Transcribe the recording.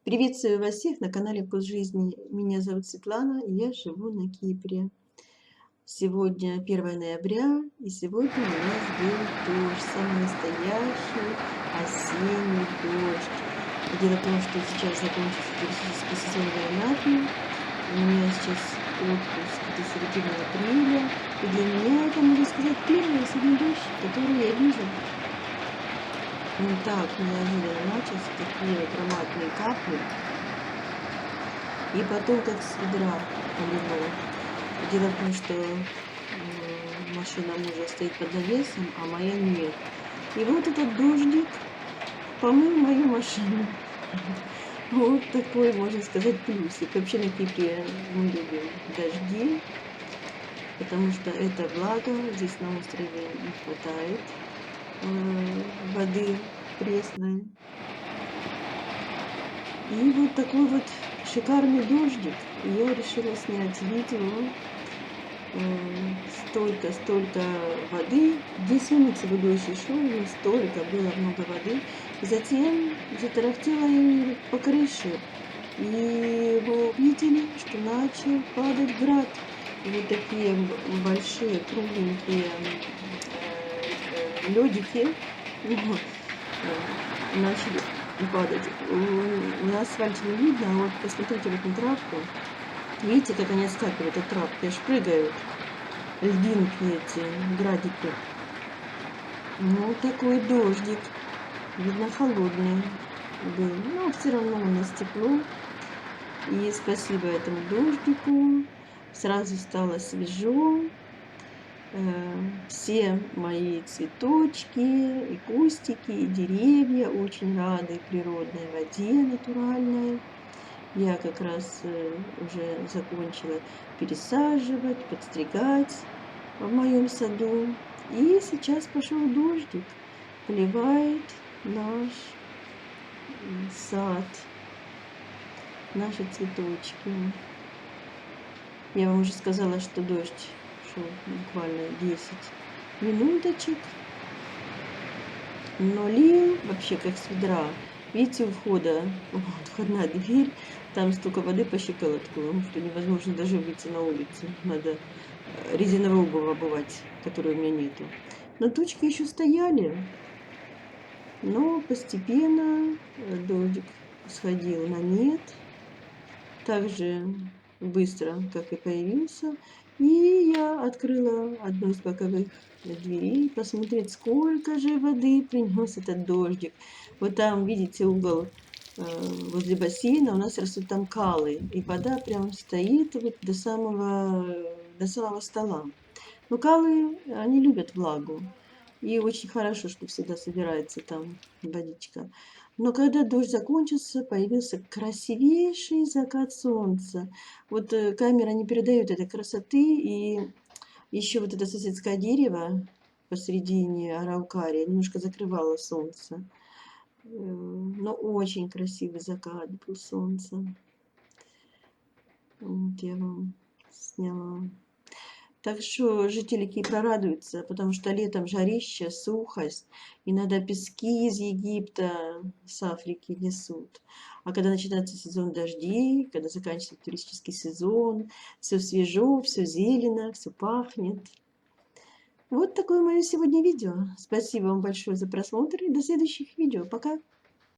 Приветствую вас всех на канале «Вкус жизни». Меня зовут Светлана, и я живу на Кипре. Сегодня 1 ноября, и сегодня у нас был дождь, самый настоящий осенний дождь. Дело в том, что сейчас закончился туристический сезон в Анапе. У меня сейчас отпуск до середины апреля, и для меня это, можно сказать, первый осенний дождь, который я вижу. Он так неожиданно начался, такие вот ароматные капли. И потом как с ведра полило. Дело в том, что машина мужа стоит под навесом, а моя нет. И вот этот дождик помыл мою машину. Вот такой, можно сказать, плюсик. Вообще на Кипре мы любим дожди, потому что это благо. Здесь на острове не хватает воды пресной. И вот такой вот шикарный дождик. И я решила снять видео. Столько воды. 10 минут всего дождь шел, но столько было много воды. И затем затарахтело и по крыше. И мы увидели, что начал падать град. И вот такие большие кругленькие ледики начали падать. На асфальте не видно, а вот посмотрите вот на травку. Видите, как они отскакивают от травки, аж прыгают. Льдинки эти, градики. Ну, такой дождик. Видно, холодный был. Но все равно у нас тепло. И спасибо этому дождику. Сразу стало свежо. Все мои цветочки, и кустики, и деревья очень рады природной воде натуральной. Я как раз уже закончила пересаживать, подстригать в моем саду. И сейчас пошел дождик, поливает наш сад, наши цветочки. Я вам уже сказала, что дождь шел буквально 10 минуточек, но лил вообще как с ведра. Видите, у входа, вот, входная дверь, там столько воды по щиколотку, что невозможно даже выйти на улицу. Надо резиновую обувь обувать, которой у меня нету. Но тучки еще стояли, но постепенно дождик сходил на нет, так же быстро, как и появился. И я открыла одну из боковых дверей, посмотреть, сколько же воды принес этот дождик. Вот там, видите, угол возле бассейна, у нас растут там калы, и вода прям стоит вот до самого стола. Но калы, они любят влагу, и очень хорошо, что всегда собирается там водичка. Но когда дождь закончился, появился красивейший закат солнца. Вот камера не передает этой красоты, и еще вот это соседское дерево посередине араукария немножко закрывало солнце. Но очень красивый закат был солнца. Вот я вам сняла. Так что жители Кипра радуются, потому что летом жарище, сухость, иногда пески из Египта, с Африки несут. А когда начинается сезон дождей, когда заканчивается туристический сезон, все свежо, все зелено, все пахнет. Вот такое мое сегодня видео. Спасибо вам большое за просмотр и до следующих видео. Пока!